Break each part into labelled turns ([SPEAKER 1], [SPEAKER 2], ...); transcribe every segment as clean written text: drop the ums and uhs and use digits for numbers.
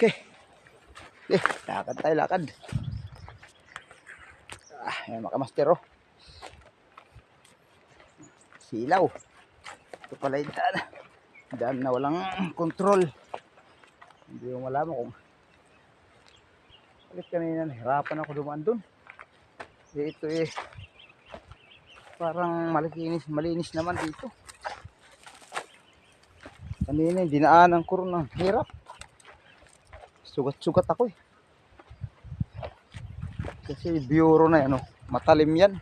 [SPEAKER 1] Okay. Lakad tayo, lakad. Ayan mga kamaster, oh. Silaw. Ito pala yung daan. Daan na walang control. Hindi mo malaman kung ulit kanina nahirapan ako dumaan dun. Ito parang malinis naman dito. Kanina dinaanan ko rin ng hirap. Sugat-sugat ako Kasi bureau na yan, matalim yan.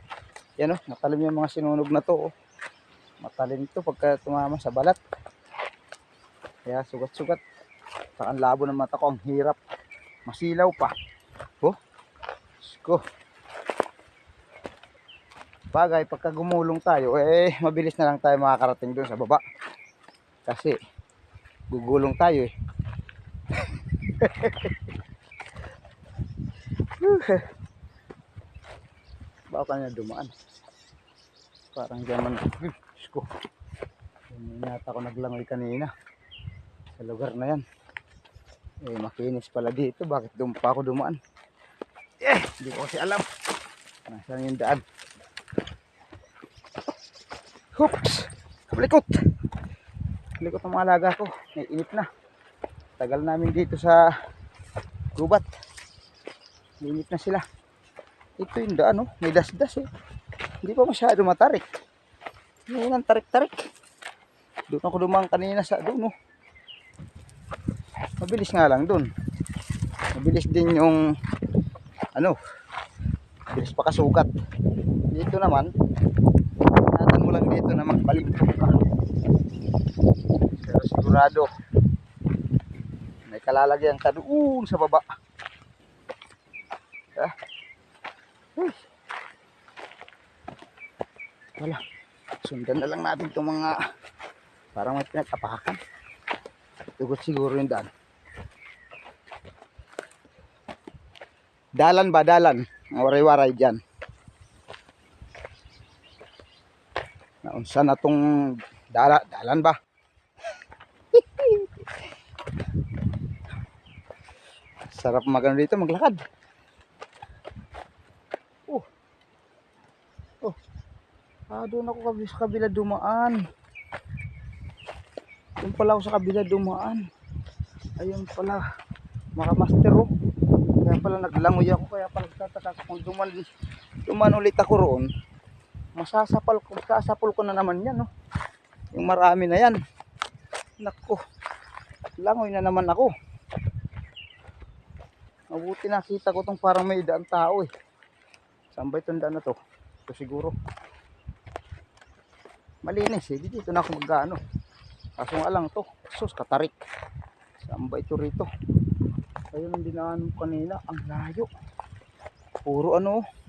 [SPEAKER 1] Yan matalim yung mga sinunog na to. Matalim ito pagka tumama sa balat. Kaya sugat-sugat. Saka ang labo ng mata ko, ang hirap. Masilaw pa. Ko. Bagay, pagka gumulong tayo, mabilis na lang tayo makakarating doon sa baba. Kasi gugulong tayo Baka na dumaan. Parang gaman. Ko. Inata ko naglangoy kanina sa lugar na yan. Makinis pala dito. Bakit doon pa ako dumaan? Hindi ko kasi alam. Nasaan yung daan? Hoops! Kapalikot! Kapalikot ang mga alaga ko. Naiinip na. Tagal namin dito sa gubat. Naiinip na sila. Ito yung daan, may dasdas Hindi pa masyado matarik. Ngayon ang tarik-tarik. Doon ako dumaan kanina sa doon, Mabilis nga lang doon. Mabilis din yung mabilis pa kasugat. Dito naman, ingatan mo lang dito na magbaligtog ka. Pero sigurado may kalalagyan ka doon sa baba. Wala. Sundan na lang natin itong mga parang may pinag-apakan. Tugot siguro yung daan. Dalan ba? Dalan. Waray-waray dyan. Naunsa na itong dalan ba? Sarap magano dito, maglakad. Doon ako sa kabila dumaan. Doon pala ako sa kabila dumaan. Ayun pala, mga master, Kaya pala naglangoy ako, kaya pala nagtataka ko kung duman ulit ako roon. Masasapol ko na naman yan, Yung marami na yan. Nako, langoy na naman ako. Mabuti nakita ko tong parang may daan tao Saan ba itong daan na to? Ito siguro. Malinis dito na ako mag-ano. Kaso nga lang to, sus katarik. Saan ba ito rito? Ayun ang dinaanan ko kanina, ang layo. Puro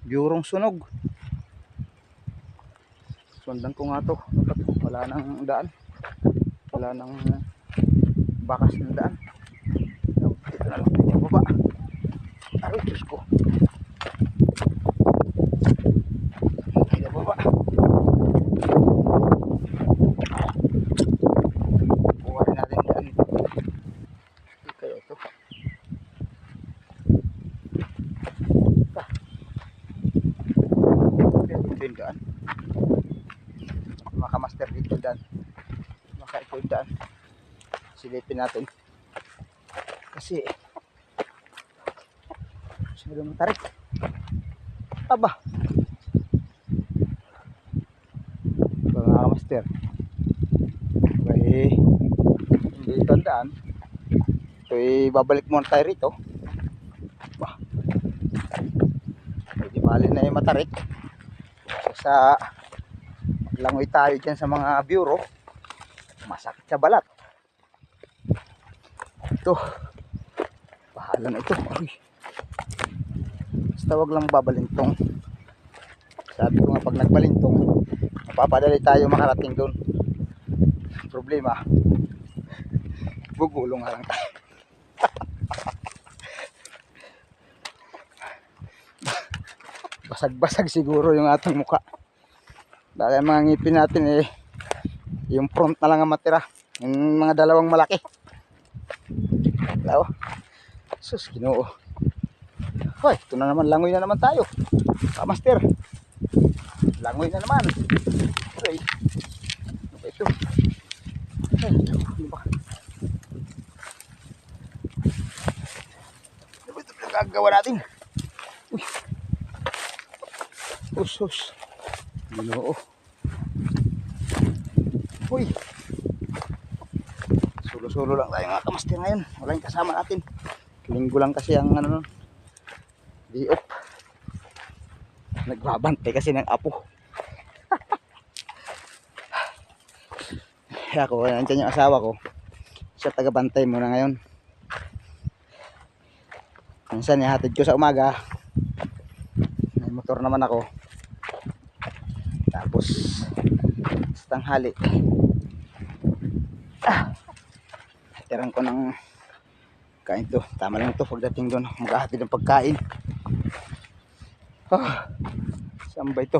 [SPEAKER 1] burong sunog. Sundan ko nga to. Wala nang daan. Wala nang bakas ng daan. Dito na lang yung baba. Aray, Diyos ko. Yung baba. Buharin natin daan. Kaya ito. Ito yung daan. Mga master dito yung daan. Ito yung daan. Silipin natin. Kasi masyado matarik. Aba. Mga master. Okay. Hindi tandaan. Ito babalik muna tayo rito. Bah. Hindi bali na yung matarik. Sa langoy tayo dyan sa mga bureau. Masakit sa balat. Ito. Bahala na ito. Ay. Basta wag lang babalintong. Sabi ko nga pag nagbalintong, mapapadali tayo makarating doon. Problema, gugulong nga lang tayo. Basag-basag siguro yung ating muka. Dahil mga ngipin natin yung front na lang ang matira. Yung mga dalawang malaki. Hello? Sus, Ginoo. Hoy, ito na naman, langoy na naman tayo. Master. Langoy na naman. Okay. Ano ba ito? Ay, ano ba? Ano ba ito pinagagawa natin? Uy. Sus. Ginoo. Uy. Solo-solo lang tayo mga kamaster ngayon. Wala yung kasama natin. Linggo lang kasi ang ano, day off. Nagbabantay kasi ng apo. Ako, nandiyan yung asawa ko. Siya tagabantay muna ngayon. Minsan ihatid ko sa umaga. May motor naman ako. Tapos sa tanghali tirang ko ng kain to. Tama lang to pagdating doon. Maghahatid ng pagkain. Saan ba ito?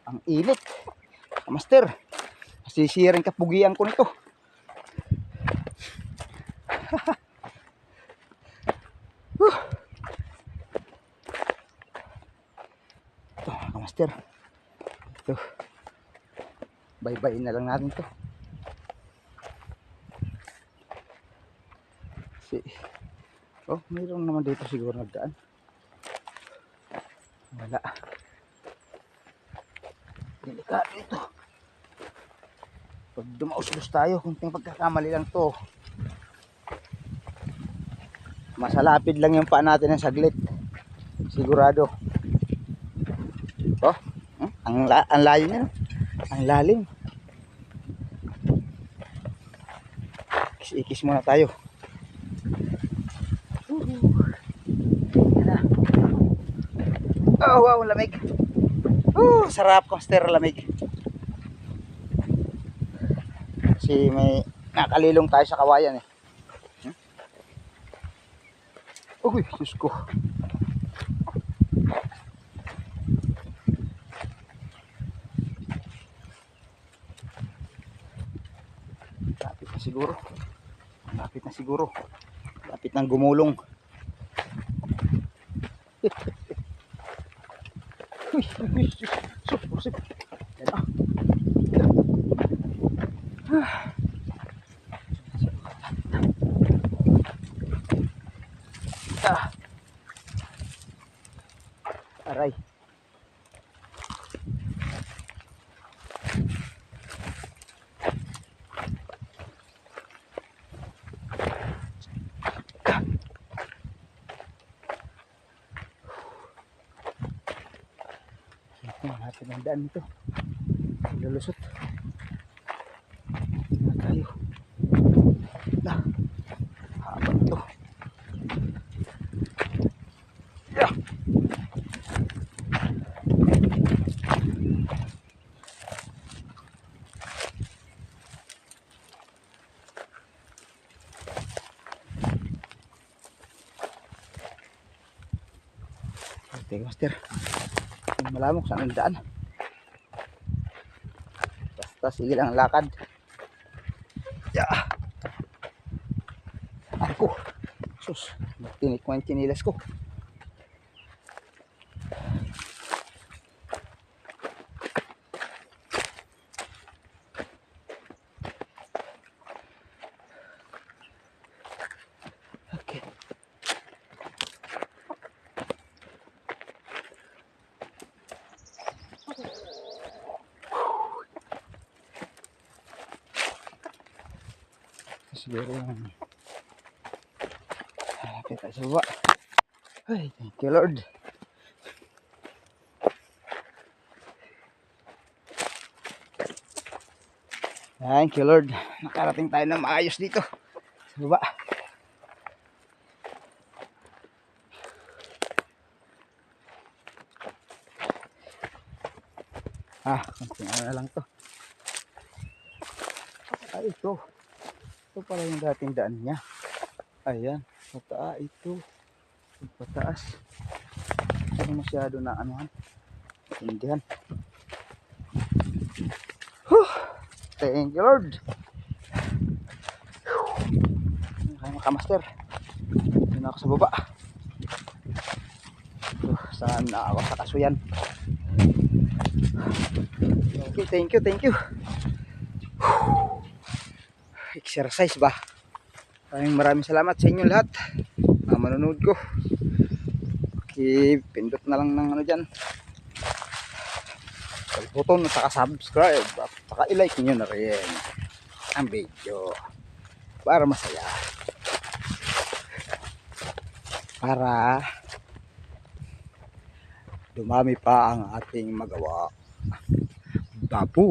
[SPEAKER 1] Ang init. Master, masisiring kapugian ko nito. Ito, master. Ito. Bye-bye na lang natin to. Oh, mayroon naman dito siguro nagdaan. Wala. Delikado ito. Pag dumausbos tayo, kunting pagkakamali lang to. Masalapid lang yung paa natin ng saglit. Sigurado. Oh, ang layo niya. Ang lalim. Ikis muna tayo. Oh, wow, lamig. Sarap, master, lamig. Kasi may nakalilong tayo sa kawayan eh. Uy, Diyos ko. Lapit na siguro. Lapit na siguro. Lapit nang gumulong. Aray. Malapit ng daan nito. Lulusot. Na tayo. Haba ito. Yeah. Okay, master. Malamok saan ang daan. Basta sige lang ang lakad. Yeah. Ako. Sus, magtinik mo yung chinilas ko. Okay. Siguro yung kita sa baba. Ay, thank you Lord. Thank you Lord. Nakarating tayo na maayos dito sa baba. Konting ano na lang to. Ay, ito. Ito pala yung dating daan niya. Ayan. Ito. Pataas. Hindi masyado na anuhan. Hindihan. Thank you Lord. kamaster. Doon ako sa baba. Saan na ako sa kasuyan. Okay, thank you. Exercise ba? Maraming salamat sa inyo lahat na manonood ko. Pindot na lang ng ano dyan, button at saka subscribe at saka i-like nyo na rin ang video para masaya, para dumami pa ang ating magawa. Babu!